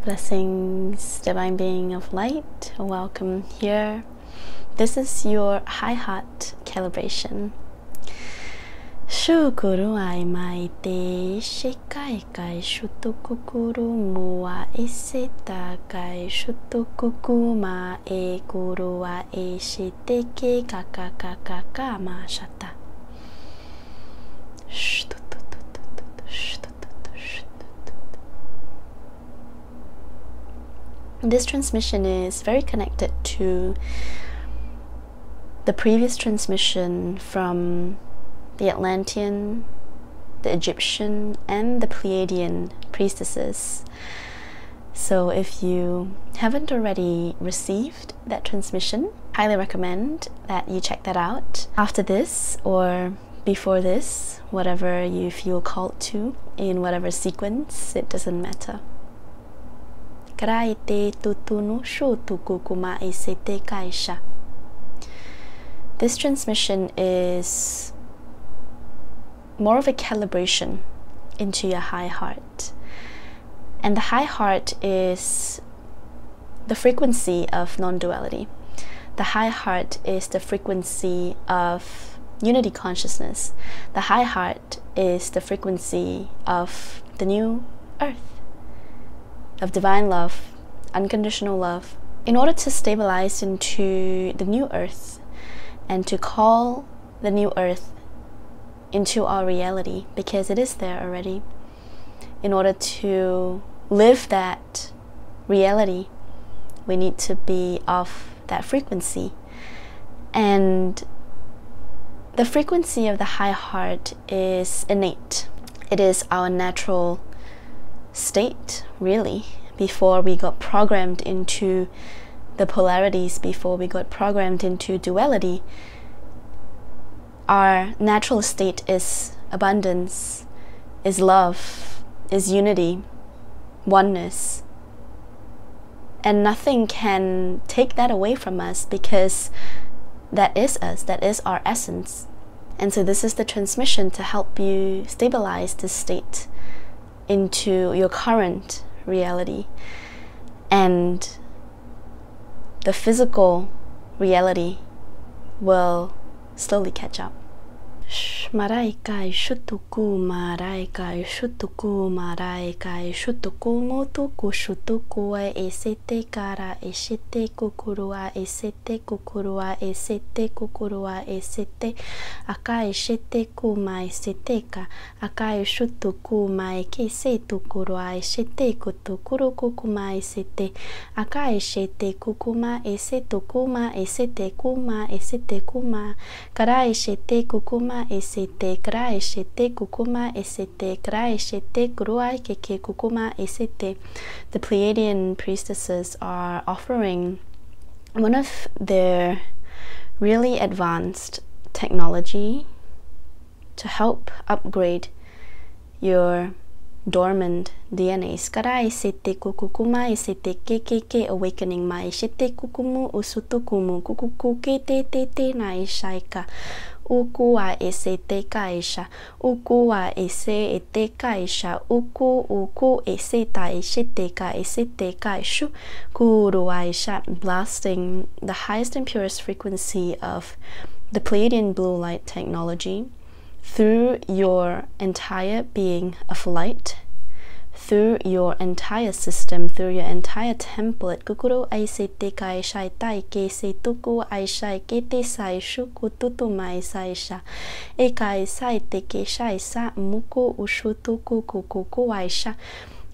Blessings, divine being of light, welcome here. This is your high heart calibration. Shukuru ai mai te shikai kai shutukukuru mua iseta kai shutukuku ma e kuru wa e shiteke kakakakaka ma shata. This transmission is very connected to the previous transmission from the Atlantean, the Egyptian, and the Pleiadian priestesses. So if you haven't already received that transmission, I highly recommend that you check that out after this or before this, whatever you feel called to, in whatever sequence, it doesn't matter. This transmission is more of a calibration into your high heart. And the high heart is the frequency of non-duality. The high heart is the frequency of unity consciousness. The high heart is the frequency of the new earth, of divine love, unconditional love. In order to stabilize into the new earth and to call the new earth into our reality, because it is there already, in order to live that reality, we need to be of that frequency. And the frequency of the high heart is innate. It is our natural state, really, before we got programmed into the polarities, before we got programmed into duality. Our natural state is abundance, is love, is unity, oneness. And nothing can take that away from us, because that is us, that is our essence. And so this is the transmission to help you stabilize this state into your current reality, and the physical reality will slowly catch up. Marai kai shutuku, marai kai shutuku, marai kai shutuku, motuku shutuku e sete kara e shite kukurua e sete kukurua e sete kukurua e sete akai shite kuma e sete ka akai shutuku mai ke se tukurua e shite kutukuru kukuma e sete akai shite kukuma e sete kuma e sete kuma e sete kuma karai shite kukuma esete kra esete kukuma esete kra esete kurua keke kukuma esete. The Pleiadian priestesses are offering one of their really advanced technology to help upgrade your dormant DNA. Skara esete kukukuma esete keke awakening ma esete kukumu usutukumu kukuku te na ishaika. Uku wa ese te kaisha, uku wa ese ete kaisha, uku ese ta ese te ka ese te kaishu, kuru wa isha, blasting the highest and purest frequency of the Pleiadian blue light technology through your entire being of light, through your entire system, through your entire template. Kukuru aise te kai shai tai ke se tuku aishai ke te sai shuku tutu mai sai sha. E kai sai te ke shai sa muku ushu tuku kukuku aisha.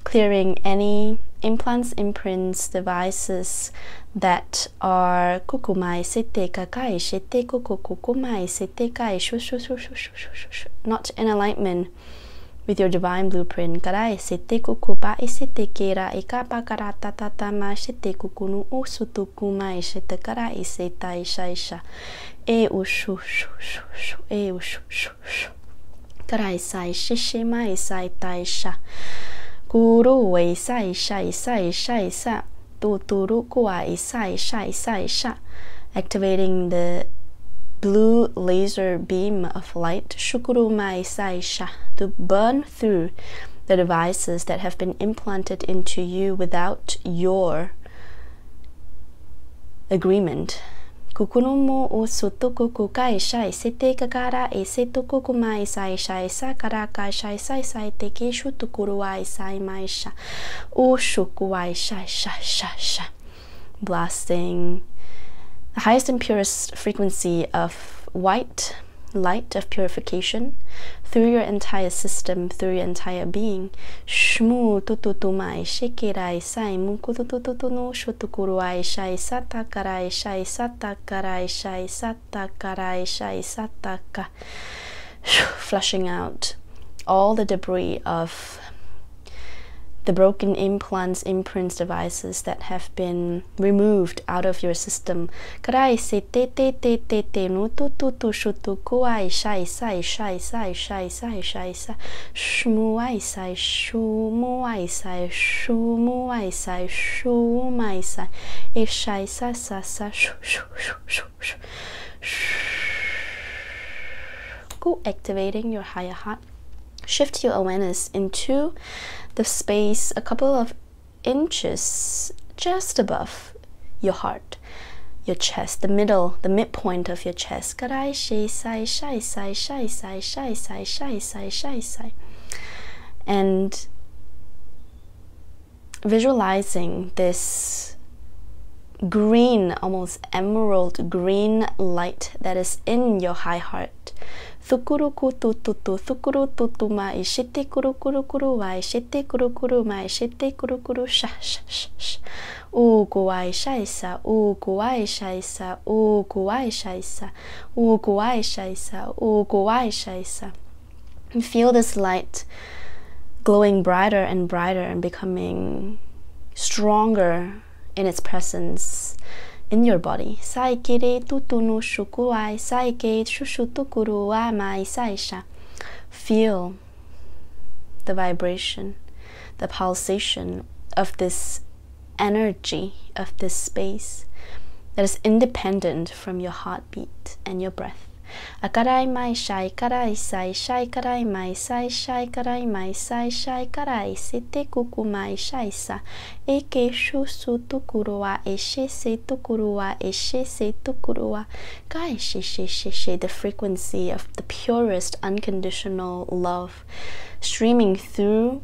Clearing any implants, imprints, devices that are kukumai sete kakai shete kukukumai sete kai shu not in alignment with your divine blueprint. Karai sete kukupa isete kera ikapa karata tatama shete kukunu usutuku mai shete kara iseta isha isha e ushu shu e ushu shu karai sai shishe mai sai taisha guru we sai shai sai shai sa tuturu kuwa isai shai sai sha, activating the blue laser beam of light shukuru mai sai sha to burn through the devices that have been implanted into you without your agreement. Kukunumu o sutuku kukai shai sete kakara e setuku kumai sai shai sakaraka shai sai sai teke shutukuruai sai maisha o shukuai shai shai shai shai. Blasting the highest and purest frequency of white light of purification through your entire system, through your entire being. Shmu tututumai shekirai sai mukutututunu shutukuruai shai satakarai shai satakarai shai satakarai shai sataka. Flushing out all the debris of the broken implants, imprints, devices that have been removed out of your system. Karai se te te te te te no tu tu tu shutu kuai shai sai shai sai shai sai shai sai shmuai sai shumuai sai shumuai sai shumai sai e shai sa sa sa shu shu shu shu shu. Go activating your higher heart. Shift your awareness into the space a couple of inches just above your heart, your chest, the middle, the midpoint of your chest. Karai shai sai shai sai shai sai shai sai shai sai shai sai. And visualizing this green, almost emerald green light that is in your high heart. Thukuru kutu tutu, thukuru tutu mai, shite kuru kuru kuru wai, shite kuru kuru mai, shite kuru kuru sha sha sha sha. Ukuai shaisa, ukuai shaisa, ukuai shaisa, ukuai shaisa, ukuai shaisa. And feel this light glowing brighter and brighter and becoming stronger in its presence in your body. Saikere tutunu shukuai, saike shushutukuru wa mai saisha. Feel the vibration, the pulsation of this energy, of this space that is independent from your heartbeat and your breath. Akarai mai shai karai sai shai karai mai sai shai karai mai sai shai karai sete kuku mai shai sa eke shu su tukuruwa eshe se tukuruwa eshe se tukuruwa kai she she she she. The frequency of the purest unconditional love streaming through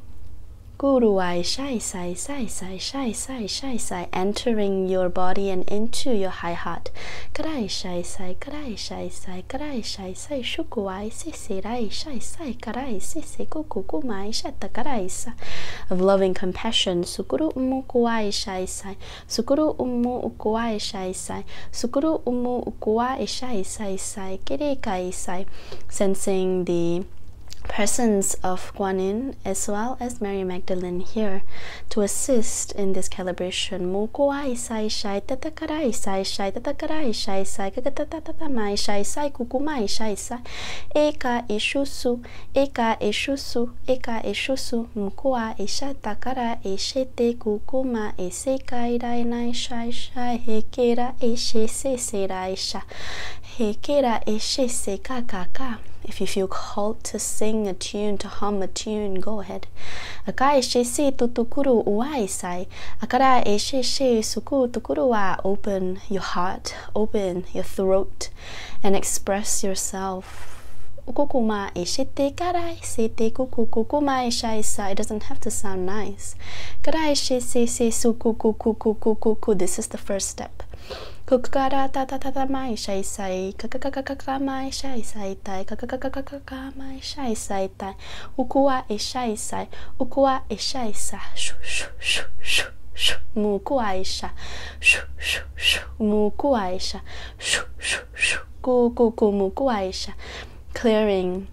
Guruai shai sai sai sai shai sai shai sai, entering your body and into your high heart. Karai shai sai karai shai sai karai shai sai shukuai se se rai shai sai karai se se kuku kumai shata karai sa. Of loving compassion. Sukuru umu kuai shai sai, sukuru umu ukuai shai sai, sukuru umu ukuai shai sai sai kere kai sai. Sensing the presence of Guan Yin as well as Mary Magdalene here to assist in this calibration. Mukuai sai shai tatakarai sai shai tatakarai shai sai kakatatata mai shai sai kukumai shai sai eka eshusu eka eshusu eka eshusu mukua esha takara eshete kukuma esekai rai nai shai shai hekera eshe se se rai sha hekera eshe se kakaka. If you feel called to sing a tune, to hum a tune, go ahead. Akai she se tutukuru uai sai. Akara e she she suku tukuru wa. Open your heart, open your throat, and express yourself. Ukukuma e shete karai sete kuku kukuma e shai sai. It doesn't have to sound nice. Karai she se se suku kuku kuku kuku. This is the first step. Kukara ta ta ta ta mai shai sai kakakakaka mai shai sai tai kakakakaka mai shai sai tai ukua e shai sai ukua e shai sa shu shu shu shu shu mukua e sha shu shu shu mukua e sha shu shu shu ku ku ku mukua e sha. Clearing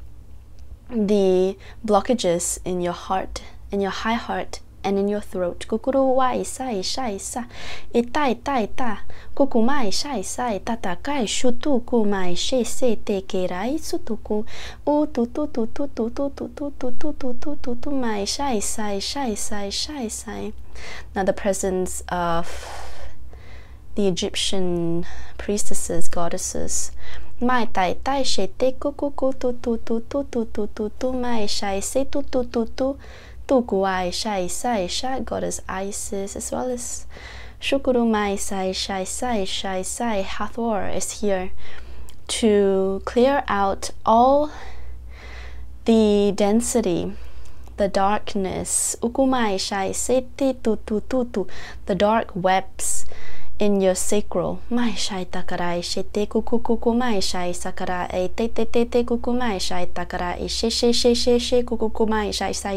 the blockages in your heart, in your high heart, and in your throat. Kukuru wai sai shai sa itai tai ta kukumai shai sai tatakai shutu kumai she se te kerai sutuku u tu tu tu tu tu tu tu tu tu tu tu tu tu tu mai shai sai shai sai shai sai. Now the presence of the Egyptian priestesses, goddesses. Mai tai tai she te kuku tu tu tu tu tu tu tu tu tu mai shai se tu tu tu tu Tukuai Shai Sai Shai, Goddess Isis, as well as Shukurumai Sai Shai Sai Shai Sai Hathor is here to clear out all the density, the darkness, Ukumai Shai Seti Tu, the dark webs in your sacral. Mai Shai Takarai Shete Kuku Mai Shai Sakara E Te Kukumai Shai Takara E She Kukumai Shai Sai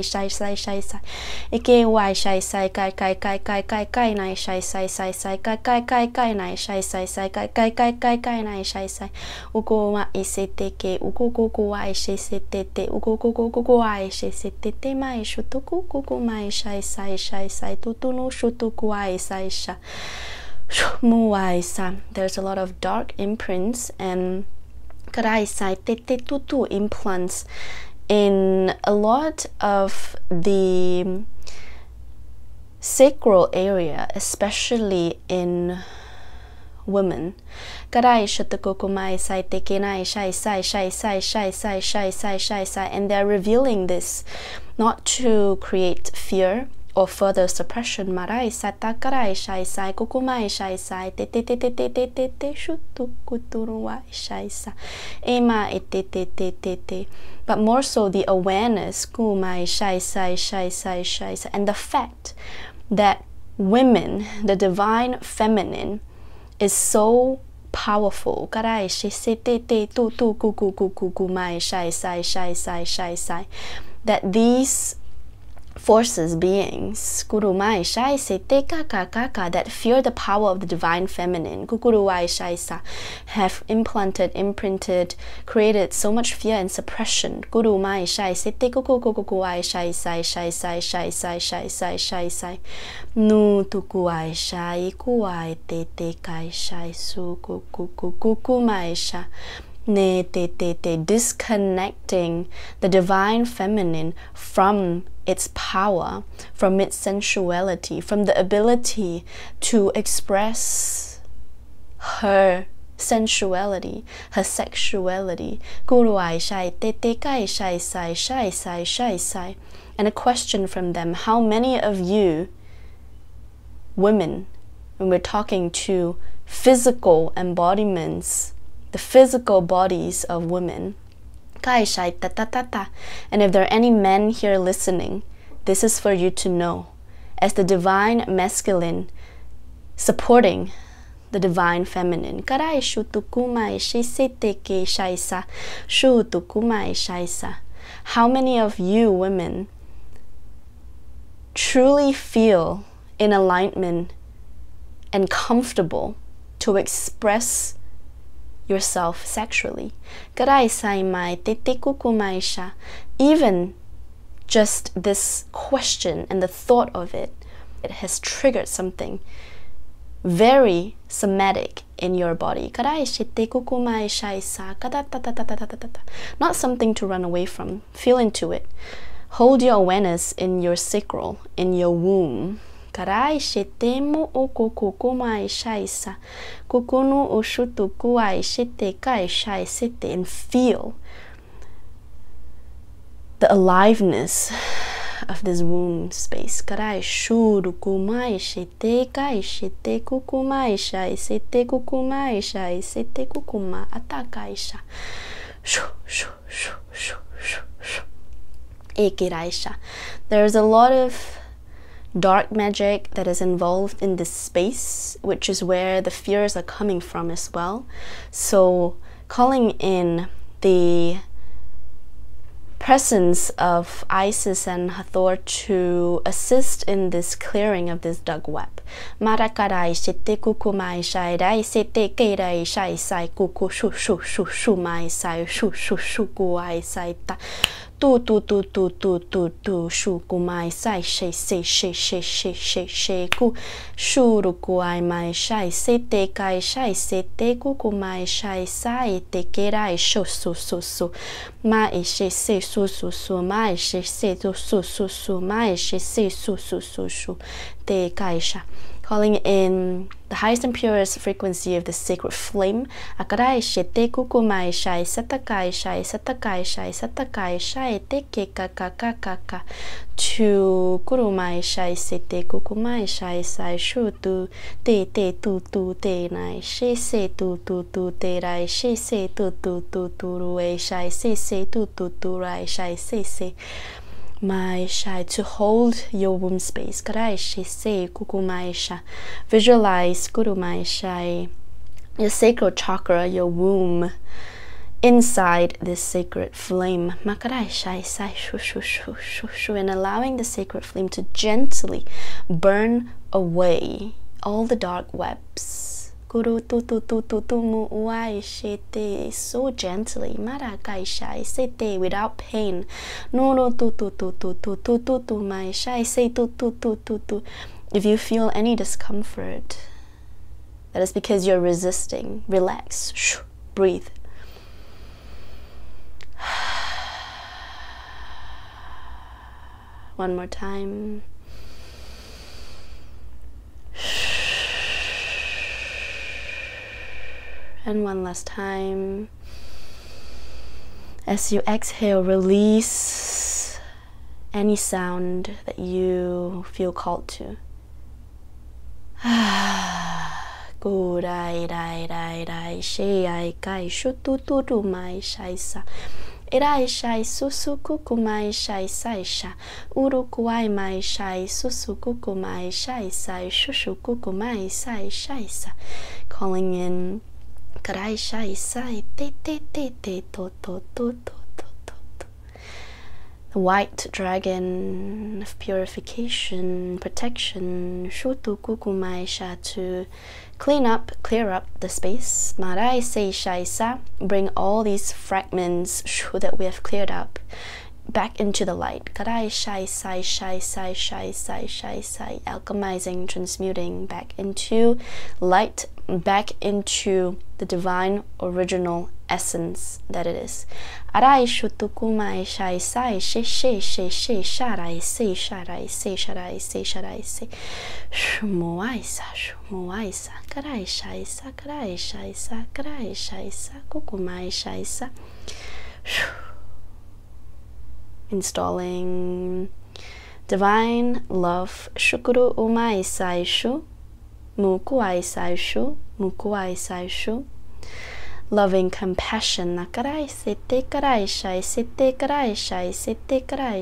Ike Wai Shai Sai Kai Nai Shai Sai Kai Nai Shai Sai Kai Nai Shai Sai Ukuma Isete Ke Ukuku Wai She Sete Ukuku Wai She Sete Mai Shutuku Kukumai Shai Sai Tutunu Shutuku Wai Sai Sha There's a lot of dark imprints and tutu implants in a lot of the sacral area, especially in women. And they're revealing this not to create fear or further suppression. Marai satakarai shai sai kukumai shai sai te shutu kuturuai shai sa ema te, but more so the awareness kumai shai sai, and the fact that women, the divine feminine, is so powerful. Karai shi se te tu kukumai shai sai, that these forces, beings, kurumai shai se te kaka, that fear the power of the divine feminine, kukuruai shai sa, have imprinted, created so much fear and suppression. Kurumai shai se te kukuai shai sai, nu tukuai shai kuai te kai shai su kukumai sha. Disconnecting the divine feminine from its power, from its sensuality, from the ability to express her sensuality, her sexuality. Kuruai shai te kai shai sai. And a question from them: how many of you women, when we're talking to physical embodiments, the physical bodies of women, and if there are any men here listening, this is for you to know, as the divine masculine supporting the divine feminine. How many of you women truly feel in alignment and comfortable to express yourself sexually? Even just this question and the thought of it has triggered something very somatic in your body. Not something to run away from. Feel into it. Hold your awareness in your sacral, in your womb. And feel the aliveness of this womb space. There's a lot of dark magic that is involved in this space, which is where the fears are coming from as well. So calling in the presence of Isis and Hathor to assist in this clearing of this dark web. Marakarai shite kukumai shai rai sete keirai shai sai kuku shu mai sai shu kuai sai ta tu shu kumai sai she ku shu kuai mai shai sete kai shai sete kukumai shai sai te keirai shu su ma she se su ma she se su ma she se su te kai sha. calling in the highest and purest frequency of the sacred flame. Akarai shete kukumai shai satakai shai satakai shai satakai shai teke kakakaka to kurumai shai sete kukumai shai sai shutu te tu te nai she se tu te rai she se tu rue shai se tu rai shai se my shai, to hold your womb space. Karai shi se kukumai sha. Visualize kurumai shai, your sacral chakra, your womb, inside this sacred flame. Makarai shai sai shu shu shu shu shu, and allowing the sacred flame to gently burn away all the dark webs. Guru tu mu uai shete, so gently. Marakai shai sete, without pain. No tu mai shai se tu. If you feel any discomfort, that is because you're resisting. Relax. Shh. Breathe. One more time. And one last time. As you exhale, release any sound that you feel called to. Gu dai she ai kai shu tu mai shai sa. Irai shai susu kukumai shai sai sha. Urukuai mai shai susu kukumai shai sai shushu kukumai sai shai sa. Calling in karai shai sai te to. The white dragon of purification, protection, shutu kukumai sha, to clear up the space. Marai sei shai sa, bring all these fragments that we have cleared up back into the light. Karai shai sai, alchemizing, transmuting back into light, back into the divine original essence that it is. Arai shutukumai shai sai she sharai se shumuai sa karai shai sa kukumai shai sa. Installing divine love. Shukuru umai sai shu mukuai sai shu. Loving compassion. Nakarai sete karai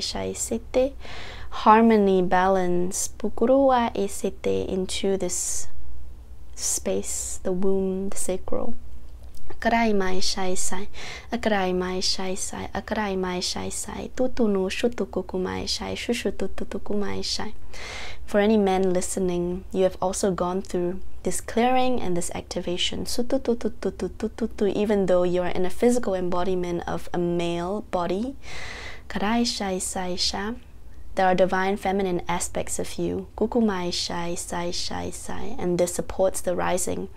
shai sete. Harmony, balance. Pukurua esete, into this space, the womb, the sacral. Akarai mai shai sai, akarai mai shai sai, akarai mai shai sai. Tutunu shutukukumai shai, shushututukumai shai. For any men listening, you have also gone through this clearing and this activation. Even though you are in a physical embodiment of a male body, karai shai sai sha, there are divine feminine aspects of you. Kukumai shai sai, and this supports the rising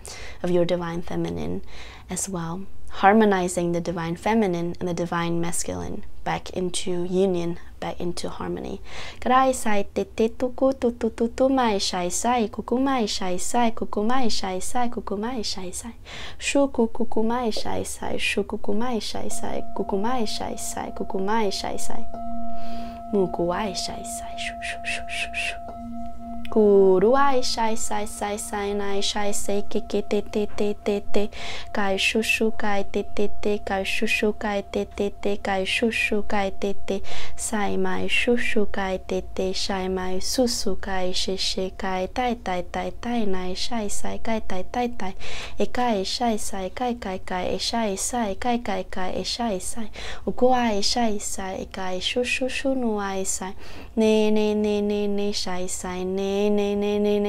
of your divine feminine as well. Harmonizing the divine feminine and the divine masculine back into union, back into harmony. Karai sai te tuku mai shai sai kukumai shai sai kukumai shai sai kukumai shai sai shuku kukumai shai sai shukukumai shai sai kukumai shai sai kukumai shai sai mukuai shai sai shu Kuruai shai nai shai sei te kai shushu kai te kai shushu kai te kai shushu kai te sai mai shushu kai te shai mai susu kai she kai tai nai shai sai kai tai e kai shai sai kai e shai sai kai e shai sai ukuai shai sai e kai shushu nuai sai ne shai sai ne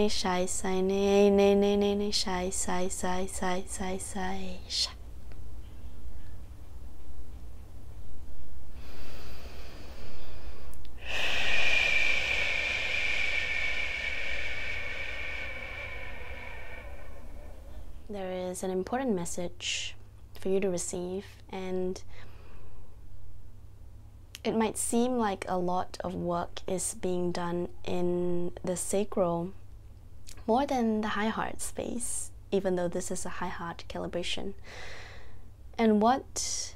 shai sai ne shai sai sha. There is an important message for you to receive, and it might seem like a lot of work is being done in the sacral more than the high heart space, even though this is a high heart calibration. And what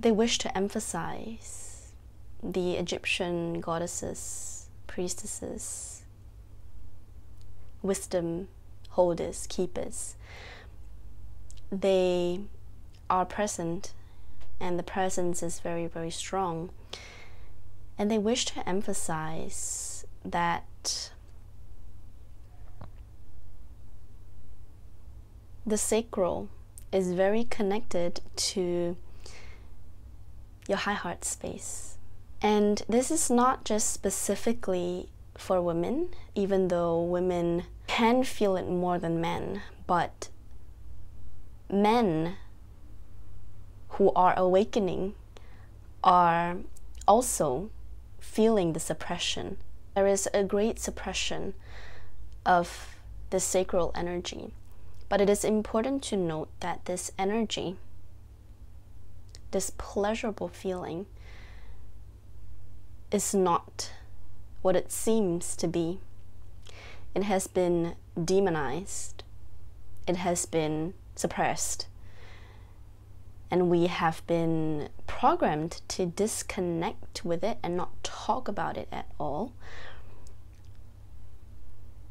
they wish to emphasize, the Egyptian goddesses, priestesses, wisdom holders, keepers, they are present, and the presence is very, very strong. And they wish to emphasize that the sacral is very connected to your high heart space. And this is not just specifically for women, even though women can feel it more than men, but men who are awakening are also feeling the suppression. There is a great suppression of the sacral energy, but it is important to note that this energy, this pleasurable feeling, is not what it seems to be. It has been demonized. It has been suppressed. And we have been programmed to disconnect with it and not talk about it at all.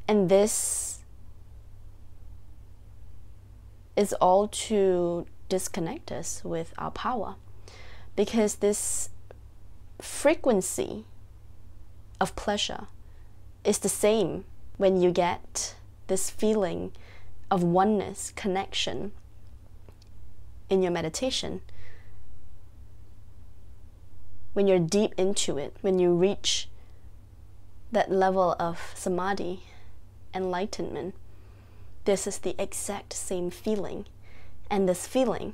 And this is all to disconnect us with our power, because this frequency of pleasure is the same when you get this feeling of oneness, connection in your meditation. When you're deep into it, when you reach that level of samadhi, enlightenment, this is the exact same feeling, and this feeling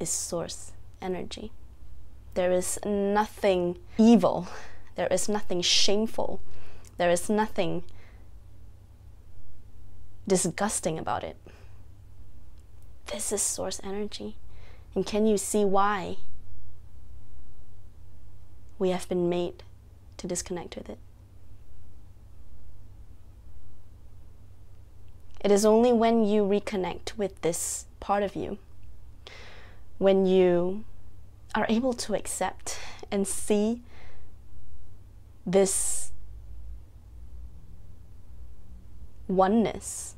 is source energy. There is nothing evil, there is nothing shameful, there is nothing disgusting about it. This is source energy. And can you see why we have been made to disconnect with it? It is only when you reconnect with this part of you, when you are able to accept and see this oneness,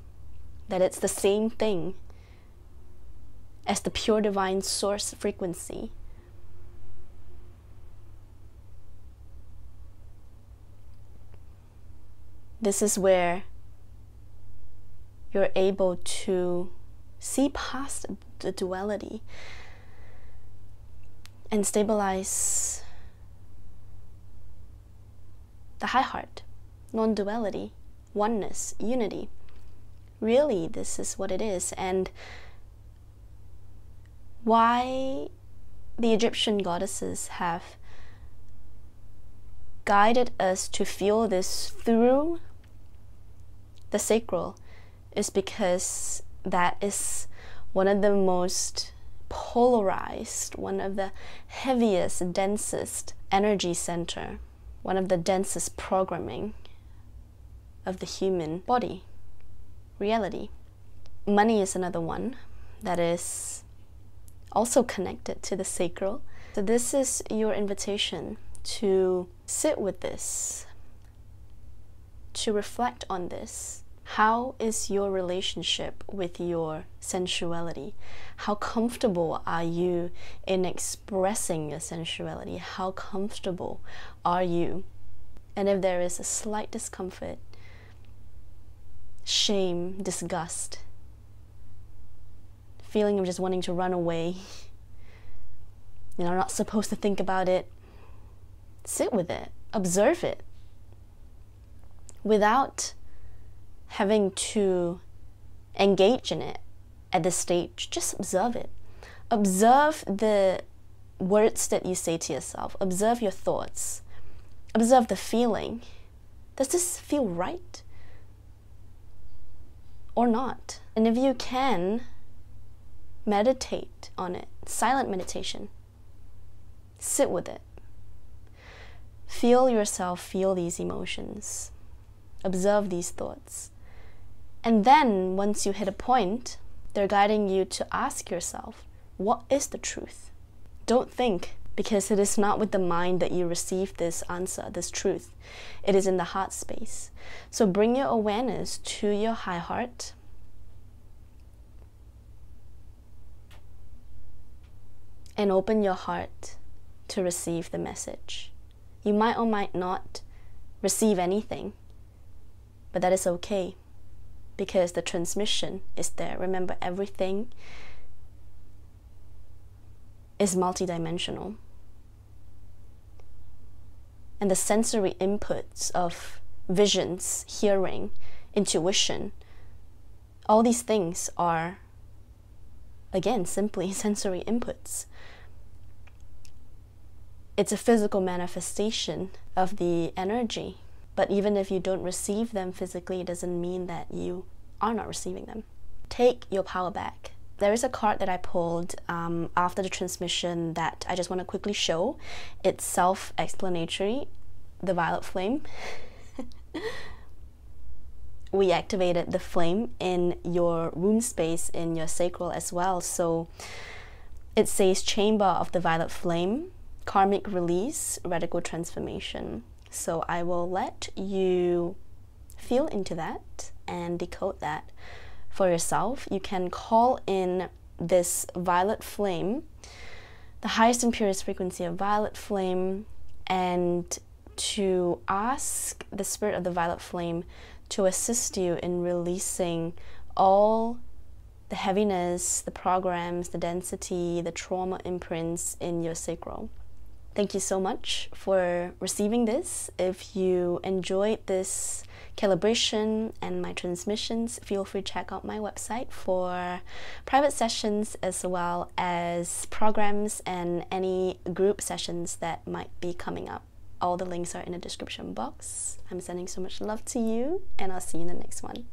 that it's the same thing as the pure divine source frequency. This is where you're able to see past the duality and stabilize the high heart, non-duality, oneness, unity. Really, this is what it is. And why the Egyptian goddesses have guided us to feel this through the sacral is because that is one of the most polarized, one of the heaviest, densest energy center, one of the densest programming of the human body, reality. Money is another one that is also connected to the sacral. So this is your invitation to sit with this, to reflect on this. How is your relationship with your sensuality? How comfortable are you in expressing your sensuality? How comfortable are you? And if there is a slight discomfort, shame, disgust, feeling of just wanting to run away, I'm not supposed to think about it, sit with it, observe it, without having to engage in it at this stage. Just observe it. Observe the words that you say to yourself. Observe your thoughts. Observe the feeling. Does this feel right or not? And if you can, meditate on it. Silent meditation. Sit with it. Feel yourself feel these emotions. Observe these thoughts. And then once you hit a point, they're guiding you to ask yourself, what is the truth? Don't think, because it is not with the mind that you receive this answer, this truth. It is in the heart space. So bring your awareness to your high heart. And open your heart to receive the message. You might or might not receive anything, but that is okay, because the transmission is there. Remember, everything is multidimensional. And the sensory inputs of visions, hearing, intuition, all these things are, again, simply sensory inputs. It's a physical manifestation of the energy. But even if you don't receive them physically, it doesn't mean that you are not receiving them. Take your power back. There is a card that I pulled after the transmission that I just want to quickly show. It's self-explanatory, the violet flame. We activated the flame in your womb space, in your sacral as well. So it says Chamber of the Violet Flame, Karmic Release, Radical Transformation. So I will let you feel into that and decode that for yourself. You can call in this violet flame, the highest and purest frequency of violet flame, and to ask the spirit of the violet flame to assist you in releasing all the heaviness, the programs, the density, the trauma imprints in your sacral. Thank you so much for receiving this. If you enjoyed this calibration and my transmissions, feel free to check out my website for private sessions as well as programs and any group sessions that might be coming up. All the links are in the description box. I'm sending so much love to you, and I'll see you in the next one.